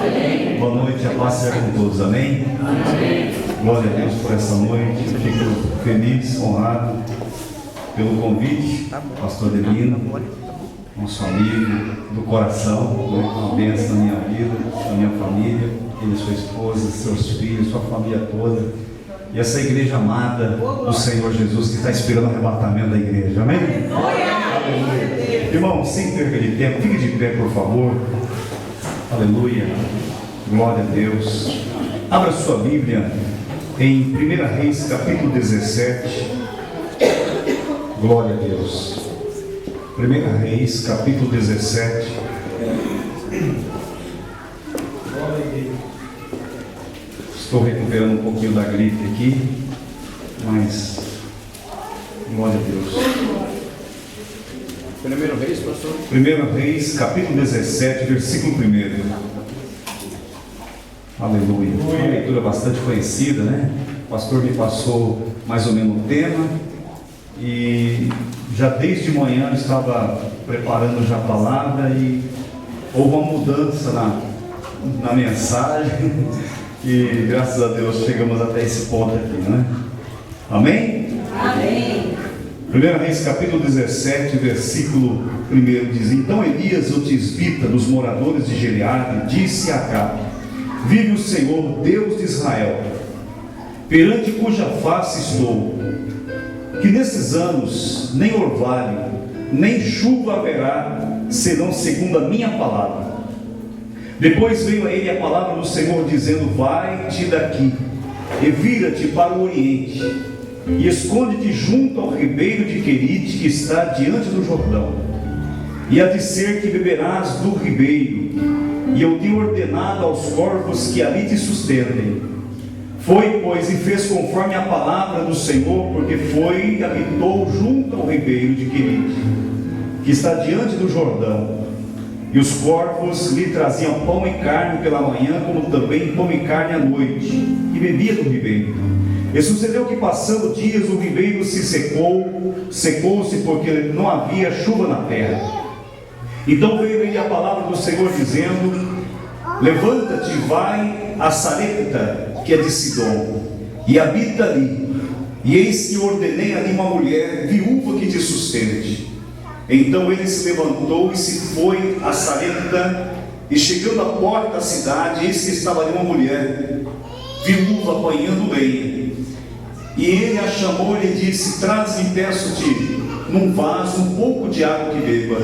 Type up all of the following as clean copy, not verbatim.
Amém. Boa noite, a paz seja com todos. Amém? Amém. Glória a Deus por essa noite. Fico feliz, honrado pelo convite, pastor Delino, nosso amigo do coração, uma bênção na minha vida, na minha família, ele, sua esposa, seus filhos, sua família toda. E essa igreja amada do Senhor Jesus que está esperando o arrebatamento da igreja. Amém? Aleluia. Irmão, sem perca de tempo, fique de pé, por favor. Aleluia. Glória a Deus. Abra sua Bíblia em 1 Reis, capítulo 17. Glória a Deus. 1 Reis, capítulo 17. Estou recuperando um pouquinho da gripe aqui, mas glória a Deus. 1 Reis, pastor? 1 Reis, capítulo 17, versículo 1. Aleluia. Uma leitura bastante conhecida, né? O pastor me passou mais ou menos o tema e já desde manhã eu estava preparando já a palavra e houve uma mudança na mensagem e graças a Deus chegamos até esse ponto aqui, né? Amém? Amém. 1 Reis capítulo 17, versículo 1 diz: Então Elias, o tisbita dos moradores de Gileade, disse a Acabe: Vive o Senhor, Deus de Israel, perante cuja face estou, que nesses anos nem orvalho, nem chuva haverá, senão segundo a minha palavra. Depois veio a ele a palavra do Senhor, dizendo: Vai-te daqui, e vira-te para o oriente, e esconde-te junto ao ribeiro de Querite, que está diante do Jordão. E há de ser que beberás do ribeiro, e eu tenho ordenado aos corvos que ali te sustentem. Foi, pois, e fez conforme a palavra do Senhor, porque foi e habitou junto ao ribeiro de Querite, que está diante do Jordão. E os corvos lhe traziam pão e carne pela manhã, como também pão e carne à noite, e bebia do ribeiro. E sucedeu que, passando dias, o ribeiro se secou-se, porque não havia chuva na terra. Então veio ele a palavra do Senhor, dizendo: Levanta-te e vai a Sarepta, que é de Sidom, e habita ali. E eis que ordenei ali uma mulher viúva que te sustente. Então ele se levantou e se foi a Sarepta, e chegando à porta da cidade, eis que estava ali uma mulher viúva apanhando lenha. E ele a chamou e lhe disse: Traze-me, peço-te, num vaso um pouco de água que beba.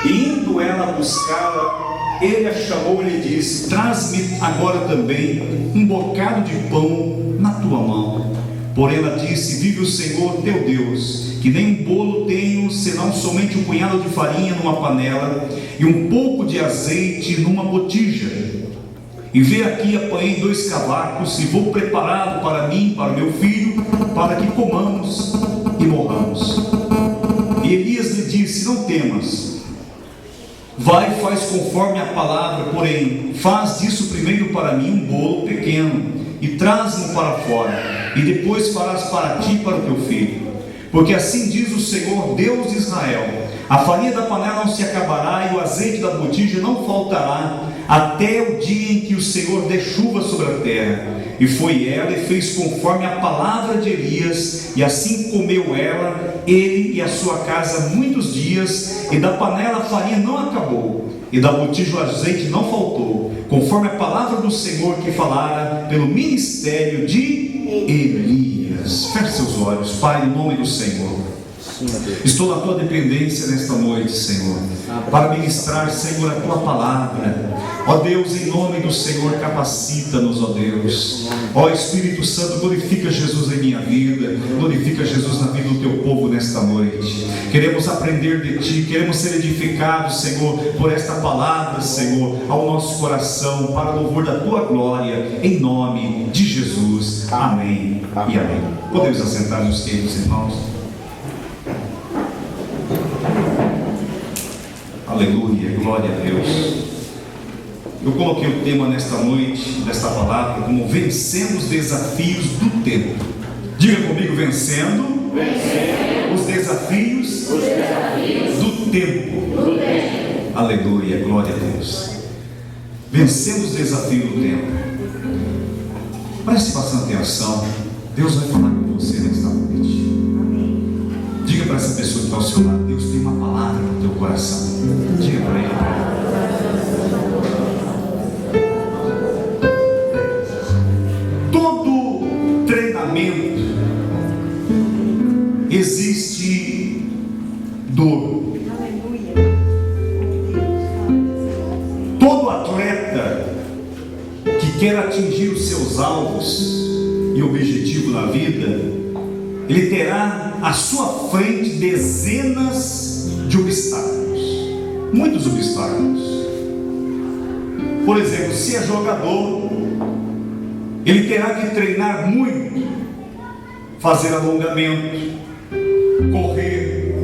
E indo ela buscá-la, ele a chamou e lhe disse: Traze-me agora também um bocado de pão na tua mão. Porém ela disse: Vive o Senhor teu Deus, que nem um bolo tenho, senão somente um punhado de farinha numa panela e um pouco de azeite numa botija. E vê aqui, apanhei 2 cavacos e vou prepará-lo para mim, para o meu filho, para que comamos e morramos. E Elias lhe disse: Não temas, vai e faz conforme a palavra, porém faz disso primeiro para mim um bolo pequeno e traz-mo para fora, e depois farás para ti e para o teu filho. Porque assim diz o Senhor, Deus de Israel: a farinha da panela não se acabará e o azeite da botija não faltará, até o dia em que o Senhor dê chuva sobre a terra. E foi ela e fez conforme a palavra de Elias, e assim comeu ela, ele e a sua casa muitos dias, e da panela a farinha não acabou, e da botija o azeite não faltou, conforme a palavra do Senhor que falara pelo ministério de Elias. Feche seus olhos. Pai, em nome do Senhor, estou na tua dependência nesta noite, Senhor, para ministrar, Senhor, a tua palavra. Ó Deus, em nome do Senhor, capacita-nos, ó Deus. Ó Espírito Santo, glorifica Jesus em minha vida, glorifica Jesus na vida do teu povo nesta noite. Queremos aprender de ti, queremos ser edificados, Senhor, por esta palavra, Senhor, ao nosso coração, para louvor da tua glória, em nome de Jesus. Amém e amém. Podemos assentar, meus queridos irmãos. Aleluia, glória a Deus. Eu coloquei o tema nesta noite, desta palavra, como vencendo os desafios do tempo. Diga comigo: vencendo os desafios do tempo. Aleluia, glória a Deus. vencendo os desafios do tempo. Preste bastante atenção. Deus vai falar com você nesta noite. Diga para essa pessoa que está ao seu lado: Deus tem uma palavra no teu coração. Diga para ele. Todo treinamento existe dor. Todo atleta que quer atingir os seus alvos e objetivo na vida, ele terá à sua frente dezenas de obstáculos, muitos obstáculos. Por exemplo, se é jogador, ele terá que treinar muito, fazer alongamento, correr,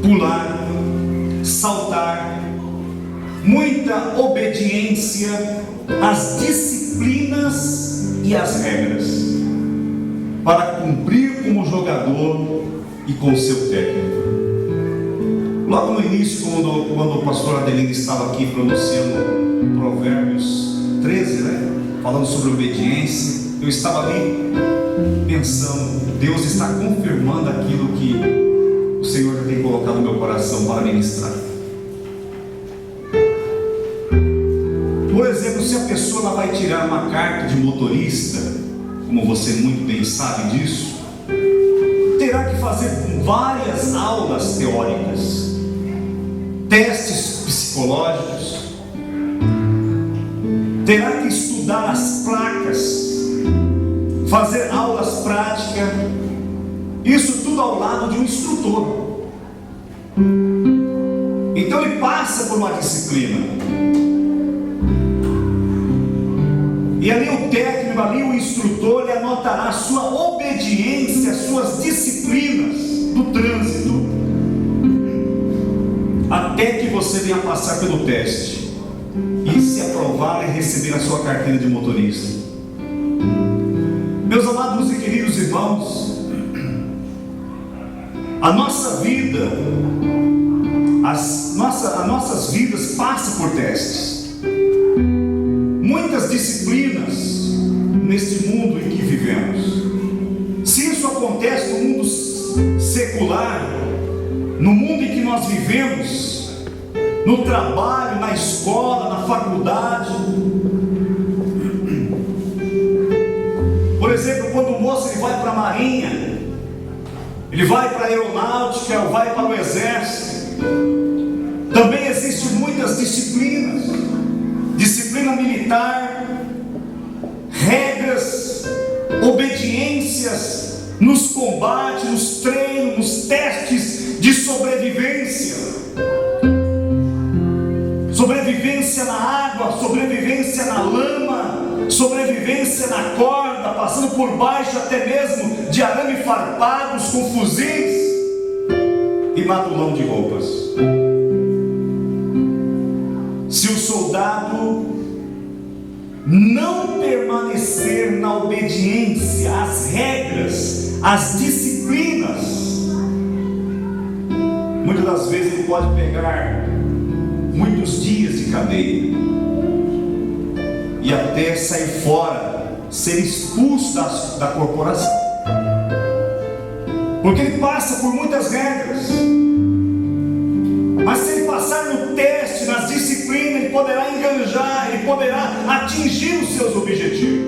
pular, saltar, muita obediência às disciplinas e às regras, para cumprir como jogador e com o seu técnico. Logo no início, quando o pastor Adelino estava aqui pronunciando Provérbios 13, falando sobre obediência, eu estava ali pensando, Deus está confirmando aquilo que o Senhor já tem colocado no meu coração para ministrar. Por exemplo, se a pessoa ela vai tirar uma carta de motorista, como você muito bem sabe disso, terá que fazer várias aulas teóricas, testes psicológicos, terá que estudar as placas, fazer aulas práticas, isso tudo ao lado de um instrutor. Então ele passa por uma disciplina. E ali o técnico, ali o instrutor, ele anotará a sua obediência, as suas disciplinas do trânsito, até que você venha passar pelo teste e se aprovar e receber a sua carteira de motorista. Meus amados e queridos irmãos, a nossa vida, as nossas vidas passam por testes. Muitas disciplinas neste mundo em que vivemos. Se isso acontece no mundo secular, no mundo em que nós vivemos, no trabalho, na escola, na faculdade. Por exemplo, quando o moço ele vai para a marinha, ele vai para a aeronáutica, ou vai para o exército, também existem muitas disciplinas. Disciplina militar, regras, obediências nos combates, nos treinos, nos testes de sobrevivência. Sobrevivência na água, sobrevivência na lama, sobrevivência na corda, passando por baixo até mesmo de arame farpados com fuzis e matulão de roupas. Se o soldado não permanecer na obediência às regras, às disciplinas, muitas das vezes ele pode pegar muitos dias de cadeia e até sair fora, ser expulso da corporação, porque ele passa por muitas regras. Mas se ele passar no teste, nas disciplinas, ele poderá enganjar, ele poderá atingir os seus objetivos.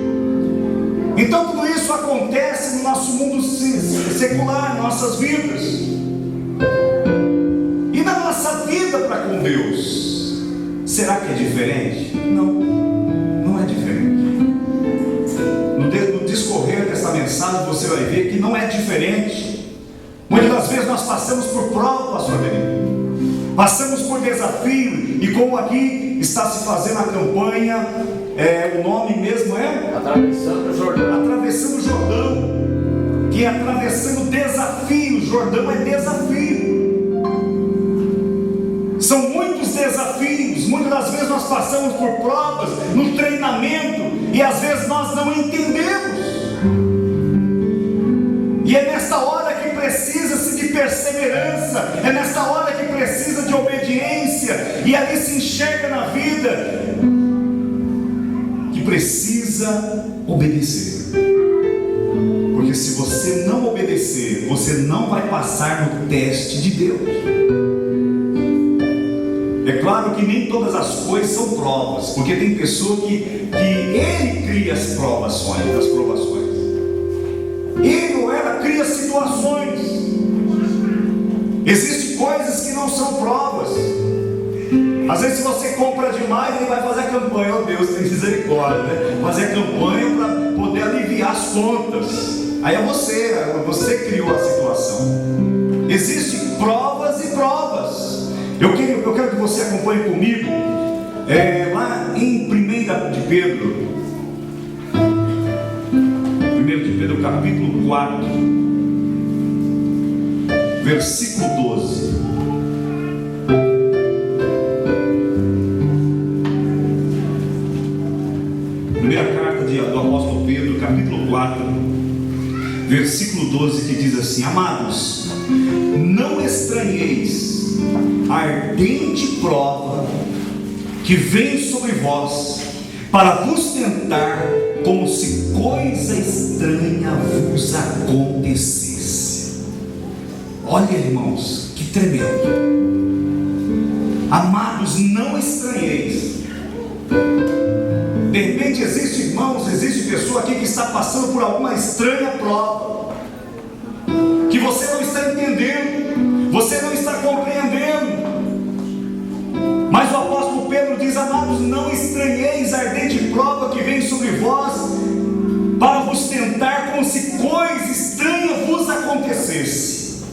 Então tudo isso acontece no nosso mundo secular, em nossas vidas. E na nossa vida para com Deus, será que é diferente? Não, não é diferente. No discorrer dessa mensagem você vai ver que não é diferente. Muitas das vezes nós passamos por prova, pastor Adelino. Passamos por desafio, e como aqui está se fazendo a campanha, o nome mesmo é? Atravessando o Jordão. Atravessando o Jordão, que é atravessando desafio. Jordão é desafio. São muitos desafios. Muitas das vezes nós passamos por provas no treinamento, e às vezes nós não entendemos. E é nesta hora que precisa-se de perseverança, é nesta hora que precisa de obediência, e ali se enxerga na vida precisa obedecer. Porque se você não obedecer, você não vai passar no teste de Deus. É claro que nem todas as coisas são provas, porque tem pessoa que ele cria as provações. Ele ou ela cria situações. Existem coisas que não são provas. Às vezes, se você compra demais, ele vai fazer a campanha. Oh Deus, tem misericórdia, né? Fazer a campanha para poder aliviar as contas. Aí é você criou a situação. Existem provas e provas. Eu quero que você acompanhe comigo lá em 1 de Pedro. 1 de Pedro, capítulo 4, versículo 12. Primeira carta do apóstolo Pedro, capítulo 4, versículo 12, que diz assim: Amados, não estranheis a ardente prova que vem sobre vós, para vos tentar, como se coisa estranha vos acontecesse. Olha, irmãos, que tremendo. Amados, não estranheis. De repente existe, irmãos, existe pessoa aqui que está passando por alguma estranha prova, que você não está entendendo, você não está compreendendo. Mas o apóstolo Pedro diz: Amados, não estranheis a ardente prova que vem sobre vós, para vos tentar, como se coisa estranha vos acontecesse.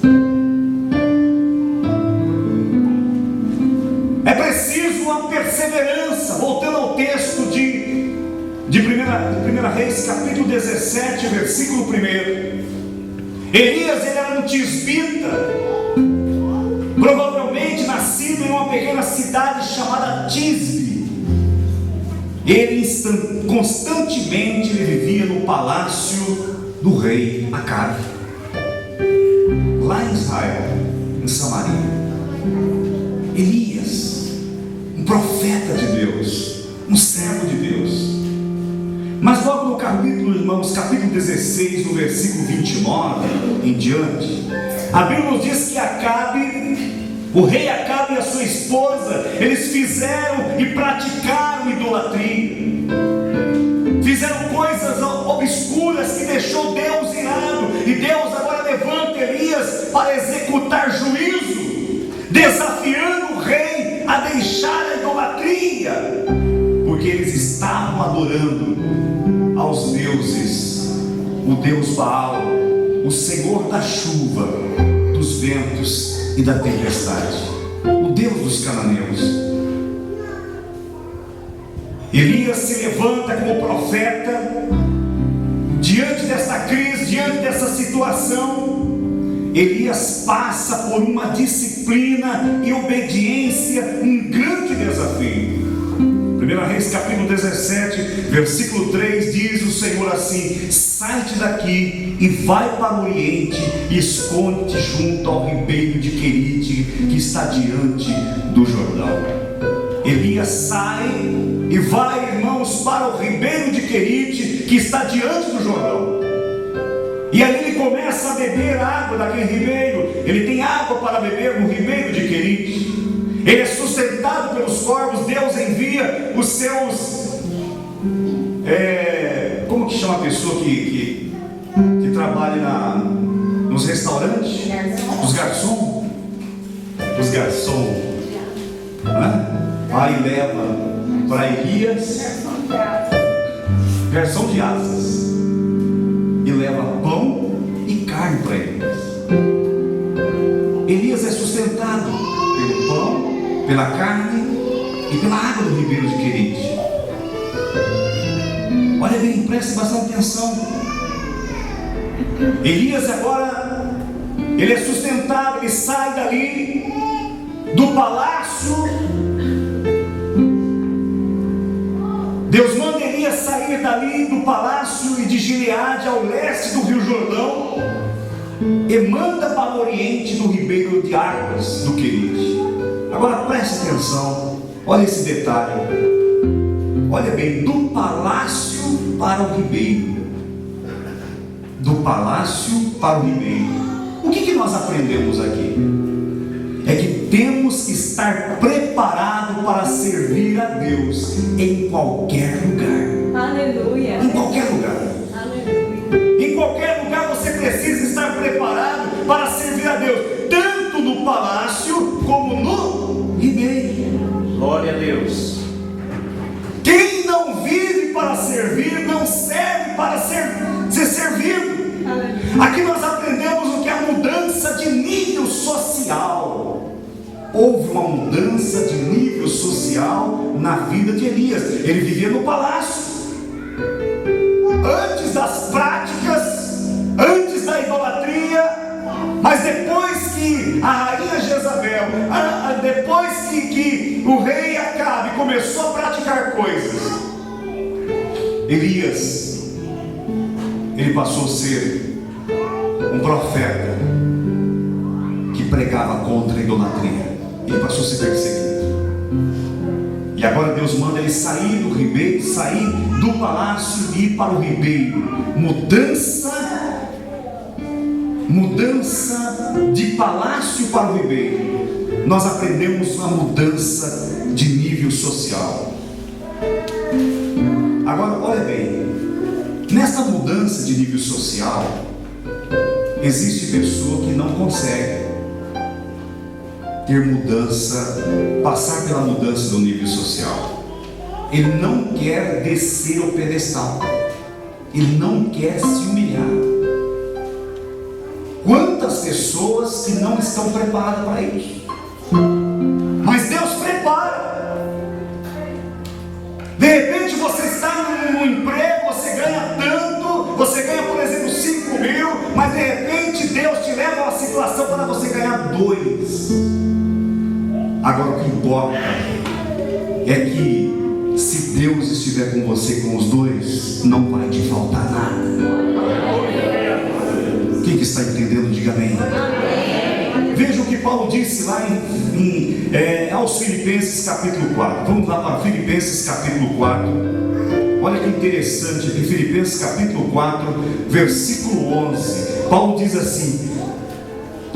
É preciso uma perseverança. Voltando ao texto de 1 Reis, capítulo 17, versículo 1. Elias, ele era um tisbita, provavelmente nascido em uma pequena cidade chamada Tisbe. Ele constantemente vivia no palácio do rei Acabe, lá em Israel, em Samaria. Elias, um profeta de Deus, um servo de Deus. Mas logo no capítulo, irmãos, capítulo 16, no versículo 29 em diante, a Bíblia nos diz que o rei Acabe e a sua esposa, eles fizeram e praticaram idolatria, fizeram coisas obscuras que deixou Deus irado, e Deus agora levanta Elias para executar juízo, desafiando o rei a deixar a idolatria, porque eles estavam adorando aos deuses, o Deus Baal, o Senhor da chuva, dos ventos e da tempestade, o Deus dos cananeus. Elias se levanta como profeta diante desta crise, diante dessa situação. Elias passa por uma disciplina e obediência, um grande desafio. 1 Reis capítulo 17, versículo 3, diz o Senhor assim: sai-te daqui e vai para o oriente e esconde-te junto ao ribeiro de Querite, que está diante do Jordão. Elias sai e vai, irmãos, para o ribeiro de Querite, que está diante do Jordão. E ali ele começa a beber água daquele ribeiro. Ele tem água para beber no ribeiro de Querite. Ele é sustentado pelos corvos. Deus envia os seus como que chama a pessoa que trabalha nos restaurantes? Os garçons. Os garçons, né? Aí leva para Elias garçom de asas, e leva pão e carne para Elias. Elias é sustentado pelo pão, pela carne e pela água do ribeiro de Querite. Olha bem, preste bastante atenção. Elias agora, ele é sustentado, ele sai dali do palácio. Deus manda Elias sair dali do palácio e de Gileade, ao leste do rio Jordão, e manda para o oriente do ribeiro de águas do Querite. Agora preste atenção, olha esse detalhe. Olha bem, do palácio para o ribeiro. Do palácio para o ribeiro. O que nós aprendemos aqui? É que temos que estar preparados para servir a Deus em qualquer lugar. Aleluia. Em qualquer lugar. Aleluia. Em qualquer lugar você precisa estar preparado para servir a Deus, tanto no palácio como no ribeiro. Glória a Deus. Quem não vive para servir, não serve para ser servido. Aqui nós aprendemos o que é a mudança de nível social. Houve uma mudança de nível social na vida de Elias. Ele vivia no palácio. Antes das práticas, antes da idolatria, mas depois que a rainha Jezabel, depois que o rei Acabe começou a praticar coisas, Elias, ele passou a ser um profeta que pregava contra a idolatria. Ele passou a ser perseguido. E agora Deus manda ele sair do ribeiro, sair do palácio e ir para o ribeiro. Mudança de palácio para o ribeiro. Nós aprendemos uma mudança de nível social. Agora, olha bem, nessa mudança de nível social, existe pessoa que não consegue ter mudança, passar pela mudança do nível social. Ele não quer descer ao pedestal, ele não quer se humilhar. Quantas pessoas que não estão preparadas para isso? Mas Deus prepara. De repente você está num emprego, você ganha tanto, você ganha, por exemplo, 5 mil, mas de repente Deus te leva a uma situação para você ganhar 2. Agora o que importa é que se Deus estiver com você com os 2, não vai te faltar nada. Quem que está entendendo, diga amém. Veja o que Paulo disse lá aos Filipenses capítulo 4. Vamos lá para Filipenses capítulo 4. Olha que interessante aqui, Filipenses capítulo 4, versículo 11. Paulo diz assim: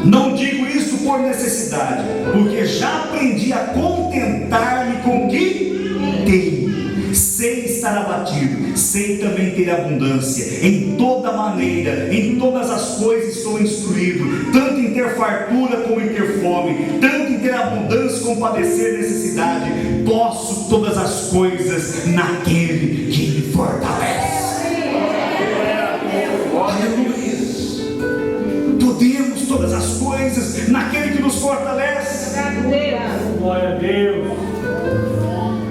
não digo isso por necessidade, porque já aprendi a contentar-me com o que tenho. Sei estar abatido, sei também ter abundância. Em toda maneira, em todas as coisas estou instruído, tanto em ter fartura como em ter fome, tanto em ter abundância como padecer necessidade. Posso todas as coisas naquele que me fortalece. Aleluia. Podemos todas as coisas naquele que nos fortalece. Glória a Deus.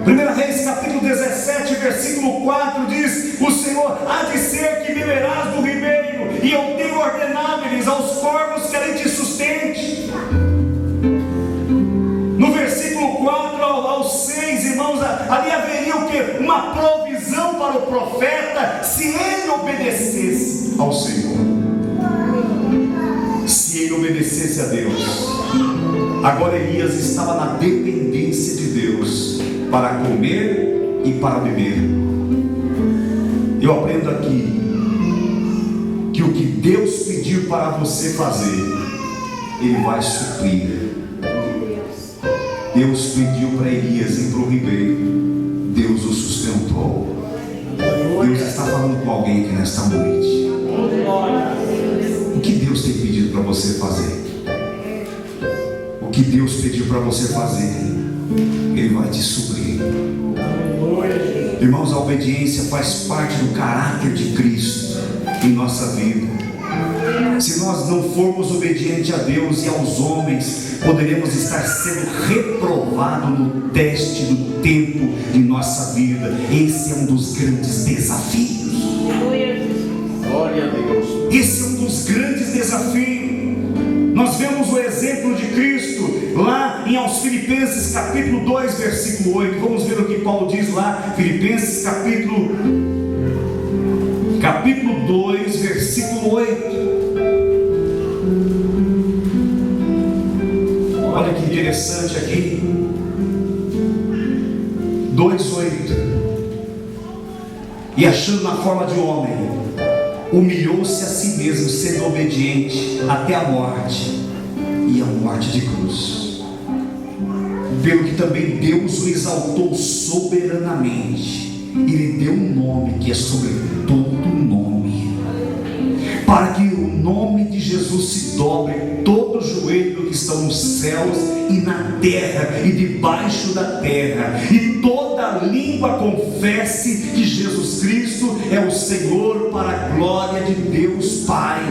1 Reis capítulo 17, versículo 4 diz: o Senhor há de ser que beberás do ribeiro, e eu tenho ordenado-lhes aos corvos que ali te sustente. No versículo 4 ao 6, irmãos, ali haveria o que? Uma provisão para o profeta, se ele obedecesse ao Senhor, se ele obedecesse a Deus. Agora Elias estava na dependência de Deus para comer e para beber. Eu aprendo aqui que o que Deus pediu para você fazer, Ele vai suprir. Deus pediu para Elias ir para o ribeiro, Deus o sustentou. Deus está falando com alguém aqui nesta noite. O que Deus tem pedido para você fazer? O que Deus pediu para você fazer, Ele vai te suprir. Irmãos, a obediência faz parte do caráter de Cristo em nossa vida. Se nós não formos obedientes a Deus e aos homens, poderemos estar sendo reprovados no teste do tempo de nossa vida. Esse é um dos grandes desafios. Glória a Deus. Esse é um dos grandes desafios. Nós vemos o exemplo de Cristo lá em aos Filipenses capítulo 2, versículo 8. Vamos ver o que Paulo diz lá, Filipenses capítulo 2, versículo 8. Olha que interessante aqui. 2:8. e achando na forma de homem, humilhou-se a si mesmo, sendo obediente até a morte, e a morte de cruz. Pelo que também Deus o exaltou soberanamente, e lhe deu um nome que é sobre todo nome, para que o nome de Jesus se dobre todo o joelho que estão nos céus e na terra e debaixo da terra, e toda língua confesse que Jesus Cristo é o Senhor, para a glória de Deus Pai.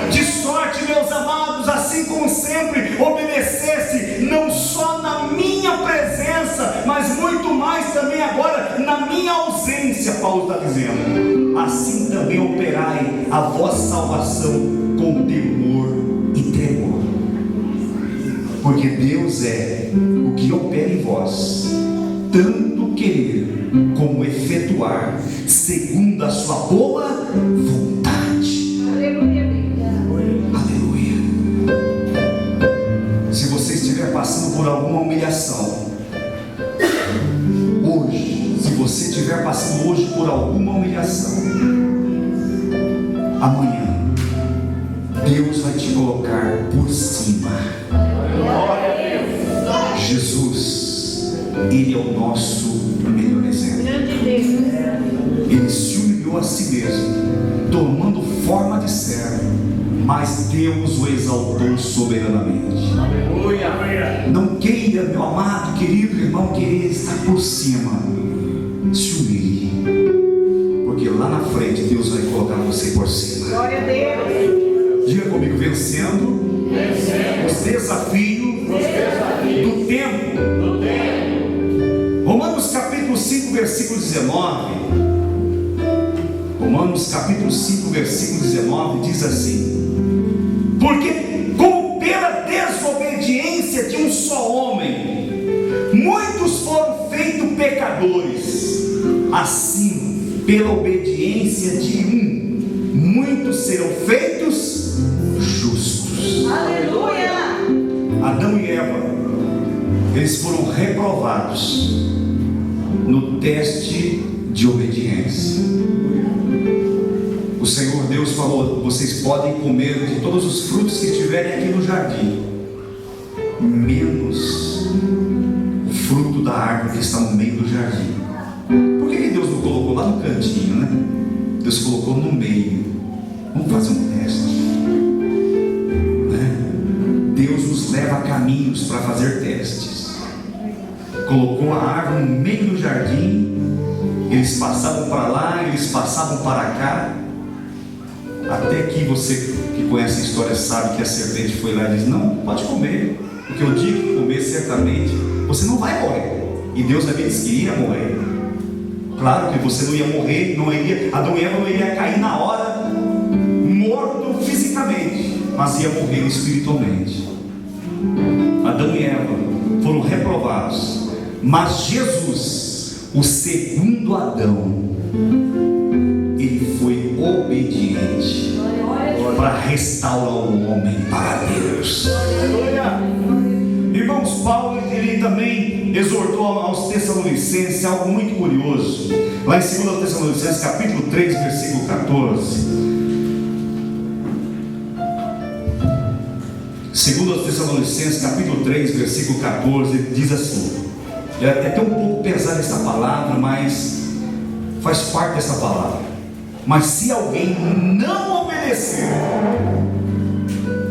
De sorte, meus amados, assim como sempre obedecesse, não só na minha presença, mas muito mais também agora na minha ausência, Paulo está dizendo, assim também operai a vossa salvação com temor e tremor, porque Deus é o que opera em vós, tanto querer como efetuar, segundo a sua boa vontade. Aleluia. Aleluia. Se você estiver passando por alguma humilhação hoje, se você estiver passando hoje por alguma humilhação, amanhã Deus vai te colocar por cima. Jesus, Ele é o nosso melhor exemplo. Ele se humilhou a si mesmo, tomando forma de servo, mas Deus o exaltou soberanamente. Não queira, meu amado, querido irmão, querer estar por cima. Se humilhe, porque lá na frente Deus vai colocar você por cima. Glória a Deus. Diga comigo: vencendo os desafios do tempo. Romanos capítulo 5, versículo 19. Romanos capítulo 5, versículo 19 diz assim: porque como pela desobediência de um só homem muitos foram feitos pecadores, assim pela obediência de um muitos serão feitos justos. Aleluia. Adão e Eva, eles foram reprovados no teste de obediência. O Senhor Deus falou: vocês podem comer de todos os frutos que estiverem aqui no jardim, menos o fruto da árvore que está no meio do jardim. Por que Deus não colocou lá no cantinho, né? Deus colocou no meio. Vamos fazer um teste, né? Deus nos leva a caminhos para fazer testes. Colocou a árvore no meio do jardim. Eles passavam para lá, eles passavam para cá, até que você que conhece a história sabe que a serpente foi lá e disse: não, pode comer, porque o dia que comer certamente você não vai morrer. E Deus também disse que ia morrer. Claro que você não ia morrer, Adão e Eva não iria cair na hora morto fisicamente, mas ia morrer espiritualmente. Adão e Eva foram reprovados, mas Jesus, o segundo Adão, ele foi obediente para restaurar o homem para Deus. Irmãos, Paulo ele também exortou aos Tessalonicenses algo muito curioso, lá em 2 Tessalonicenses capítulo 3, versículo 14. 2 Tessalonicenses capítulo 3, versículo 14, diz assim, é até um pouco pesada essa palavra, mas faz parte dessa palavra: mas se alguém não obedecer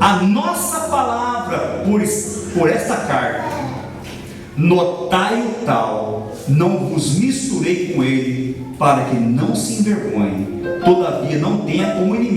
a nossa palavra por esta carta, notai o tal, não vos misturei com ele, para que não se envergonhe, todavia não tenha como inimigo